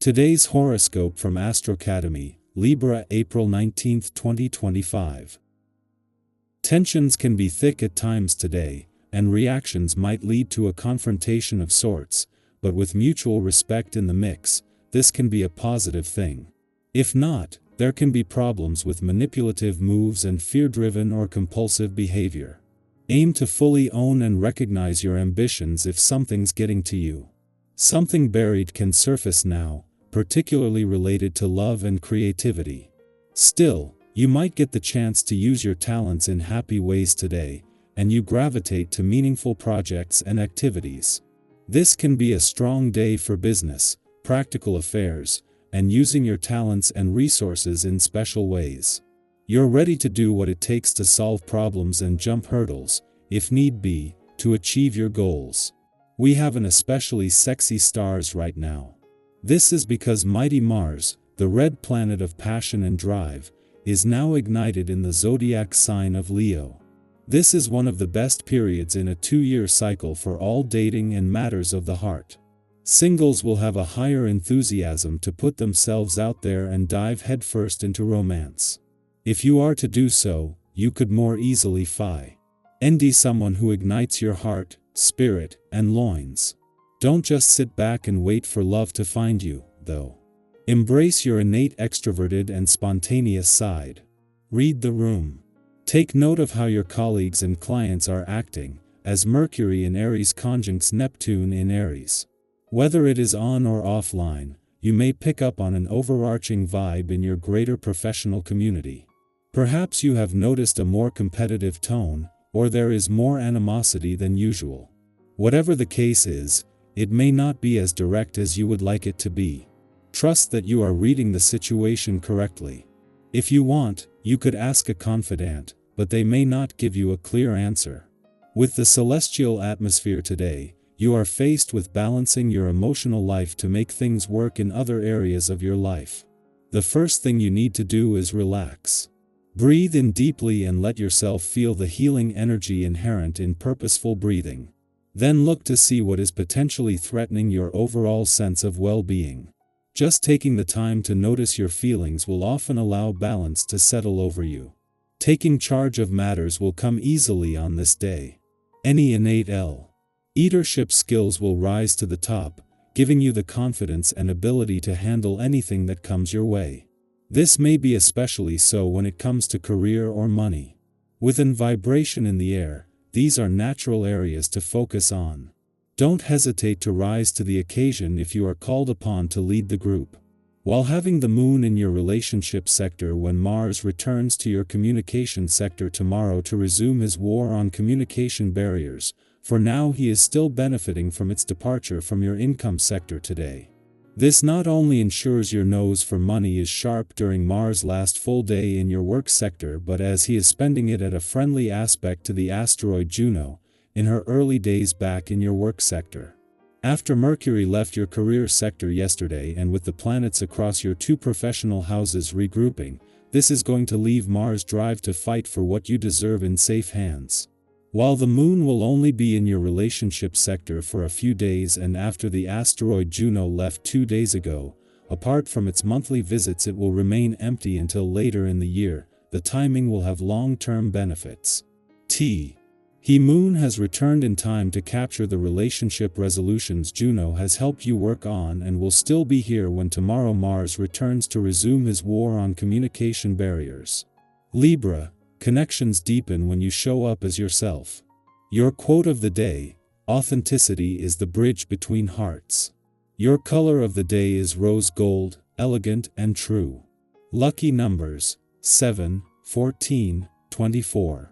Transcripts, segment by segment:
Today's horoscope from Astrocademy, Libra, April 19, 2025. Tensions can be thick at times today, and reactions might lead to a confrontation of sorts, but with mutual respect in the mix, this can be a positive thing. If not, there can be problems with manipulative moves and fear-driven or compulsive behavior. Aim to fully own and recognize your ambitions if something's getting to you. Something buried can surface now, particularly related to love and creativity. Still, you might get the chance to use your talents in happy ways today, and you gravitate to meaningful projects and activities. This can be a strong day for business, practical affairs, and using your talents and resources in special ways. You're ready to do what it takes to solve problems and jump hurdles, if need be, to achieve your goals. We have an especially sexy stars right now. This is because mighty Mars, the red planet of passion and drive, is now ignited in the zodiac sign of Leo. This is one of the best periods in a 2-year cycle for all dating and matters of the heart. Singles will have a higher enthusiasm to put themselves out there and dive headfirst into romance. If you are to do so, you could more easily find someone who ignites your heart, spirit, and loins. Don't just sit back and wait for love to find you, though. Embrace your innate extroverted and spontaneous side. Read the room. Take note of how your colleagues and clients are acting, as Mercury in Aries conjuncts Neptune in Aries. Whether it is on or offline, you may pick up on an overarching vibe in your greater professional community. Perhaps you have noticed a more competitive tone, or there is more animosity than usual. Whatever the case is, it may not be as direct as you would like it to be. Trust that you are reading the situation correctly. If you want, you could ask a confidant, but they may not give you a clear answer. With the celestial atmosphere today, you are faced with balancing your emotional life to make things work in other areas of your life. The first thing you need to do is relax. Breathe in deeply and let yourself feel the healing energy inherent in purposeful breathing. Then look to see what is potentially threatening your overall sense of well-being. Just taking the time to notice your feelings will often allow balance to settle over you. Taking charge of matters will come easily on this day. Any innate leadership skills will rise to the top, giving you the confidence and ability to handle anything that comes your way. This may be especially so when it comes to career or money. With an vibration in the air, these are natural areas to focus on. Don't hesitate to rise to the occasion if you are called upon to lead the group. While having the moon in your relationship sector when Mars returns to your communication sector tomorrow to resume his war on communication barriers, for now he is still benefiting from its departure from your income sector today. This not only ensures your nose for money is sharp during Mars' last full day in your work sector, but as he is spending it at a friendly aspect to the asteroid Juno, in her early days back in your work sector. After Mercury left your career sector yesterday and with the planets across your 2 professional houses regrouping, this is going to leave Mars' drive to fight for what you deserve in safe hands. While the moon will only be in your relationship sector for a few days and after the asteroid Juno left 2 days ago, apart from its monthly visits it will remain empty until later in the year. The timing will have long-term benefits. He moon has returned in time to capture the relationship resolutions Juno has helped you work on and will still be here when tomorrow Mars returns to resume his war on communication barriers. Libra, connections deepen when you show up as yourself. Your quote of the day: authenticity is the bridge between hearts. Your color of the day is rose gold, elegant and true. Lucky numbers: 7, 14, 24.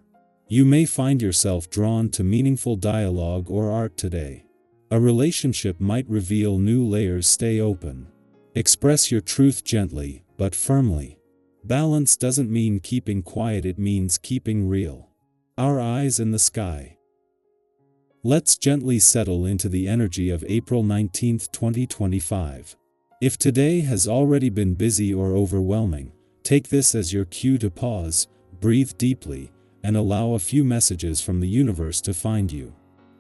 You may find yourself drawn to meaningful dialogue or art today. A relationship might reveal new layers. Stay open. Express your truth gently, but firmly. Balance doesn't mean keeping quiet, it means keeping real. Our eyes in the sky. Let's gently settle into the energy of April 19, 2025. If today has already been busy or overwhelming, take this as your cue to pause, breathe deeply, and allow a few messages from the universe to find you.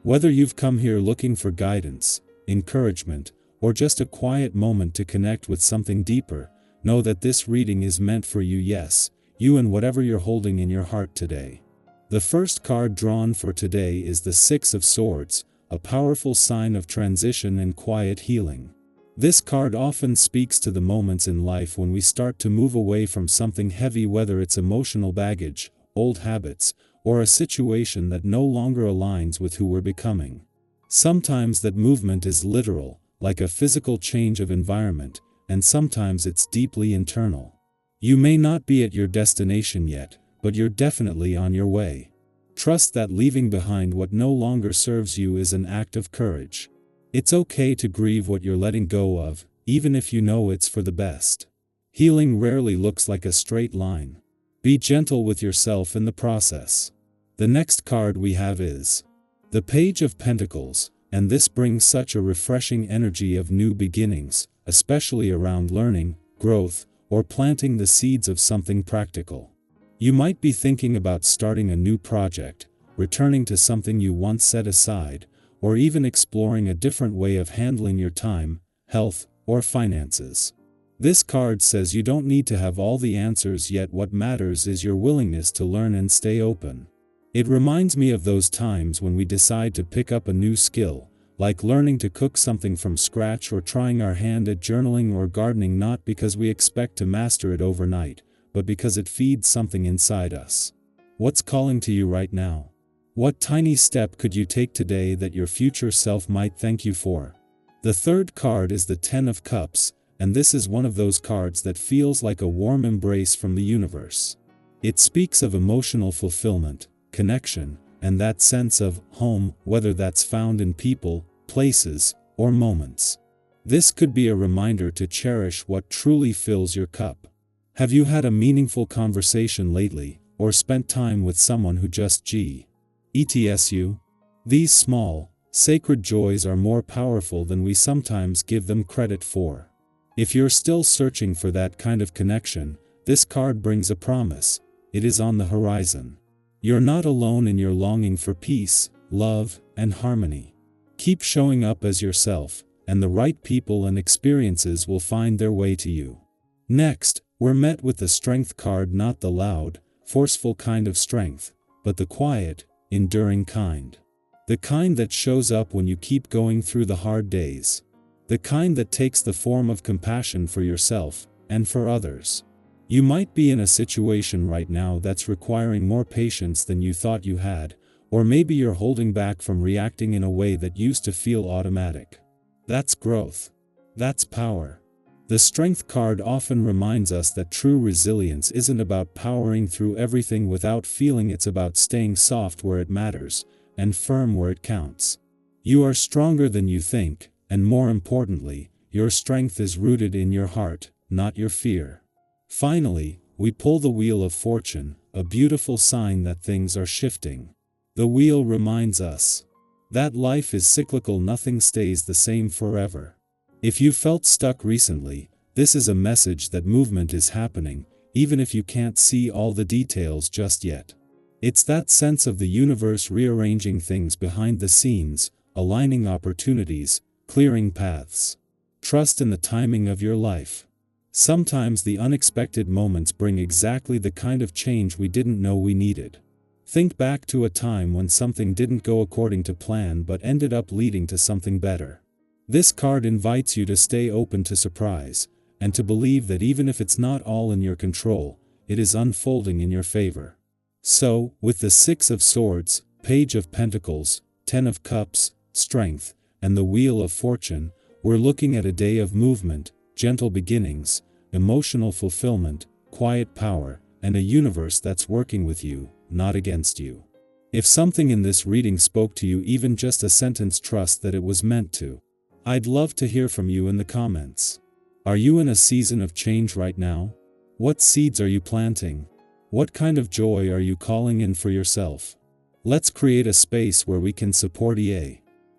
Whether you've come here looking for guidance, encouragement, or just a quiet moment to connect with something deeper, know that this reading is meant for you. Yes, you and whatever you're holding in your heart today. The first card drawn for today is the Six of Swords, a powerful sign of transition and quiet healing. This card often speaks to the moments in life when we start to move away from something heavy, whether it's emotional baggage, old habits, or a situation that no longer aligns with who we're becoming. Sometimes that movement is literal, like a physical change of environment, and sometimes it's deeply internal. You may not be at your destination yet, but you're definitely on your way. Trust that leaving behind what no longer serves you is an act of courage. It's okay to grieve what you're letting go of, even if you know it's for the best. Healing rarely looks like a straight line. Be gentle with yourself in the process. The next card we have is the Page of Pentacles, and this brings such a refreshing energy of new beginnings, especially around learning, growth, or planting the seeds of something practical. You might be thinking about starting a new project, returning to something you once set aside, or even exploring a different way of handling your time, health, or finances. This card says you don't need to have all the answers yet. What matters is your willingness to learn and stay open. It reminds me of those times when we decide to pick up a new skill, like learning to cook something from scratch or trying our hand at journaling or gardening, not because we expect to master it overnight, but because it feeds something inside us. What's calling to you right now? What tiny step could you take today that your future self might thank you for? The third card is the Ten of Cups, and this is one of those cards that feels like a warm embrace from the universe. It speaks of emotional fulfillment, connection, and that sense of home, whether that's found in people, places, or moments. This could be a reminder to cherish what truly fills your cup. Have you had a meaningful conversation lately, or spent time with someone who just gets you? These small, sacred joys are more powerful than we sometimes give them credit for. If you're still searching for that kind of connection, this card brings a promise. It is on the horizon. You're not alone in your longing for peace, love, and harmony. Keep showing up as yourself, and the right people and experiences will find their way to you. Next, we're met with the Strength card, not the loud, forceful kind of strength, but the quiet, enduring kind. The kind that shows up when you keep going through the hard days. The kind that takes the form of compassion for yourself and for others. You might be in a situation right now that's requiring more patience than you thought you had, or maybe you're holding back from reacting in a way that used to feel automatic. That's growth. That's power. The Strength card often reminds us that true resilience isn't about powering through everything without feeling. It's about staying soft where it matters, and firm where it counts. You are stronger than you think, and more importantly, your strength is rooted in your heart, not your fear. Finally, we pull the Wheel of Fortune, a beautiful sign that things are shifting. The wheel reminds us that life is cyclical, nothing stays the same forever. If you felt stuck recently, this is a message that movement is happening, even if you can't see all the details just yet. It's that sense of the universe rearranging things behind the scenes, aligning opportunities, clearing paths. Trust in the timing of your life. Sometimes the unexpected moments bring exactly the kind of change we didn't know we needed. Think back to a time when something didn't go according to plan but ended up leading to something better. This card invites you to stay open to surprise, and to believe that even if it's not all in your control, it is unfolding in your favor. So, with the Six of Swords, Page of Pentacles, Ten of Cups, Strength, and the Wheel of Fortune, we're looking at a day of movement, gentle beginnings, emotional fulfillment, quiet power, and a universe that's working with you, not against you. If something in this reading spoke to you, even just a sentence, trust that it was meant to. I'd love to hear from you in the comments. Are you in a season of change right now? What seeds are you planting? What kind of joy are you calling in for yourself? Let's create a space where we can support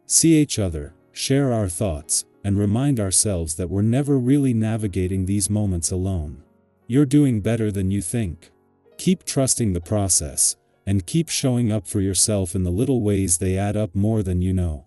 see each other, share our thoughts, and remind ourselves that we're never really navigating these moments alone. You're doing better than you think. Keep trusting the process, and keep showing up for yourself in the little ways. They add up more than you know.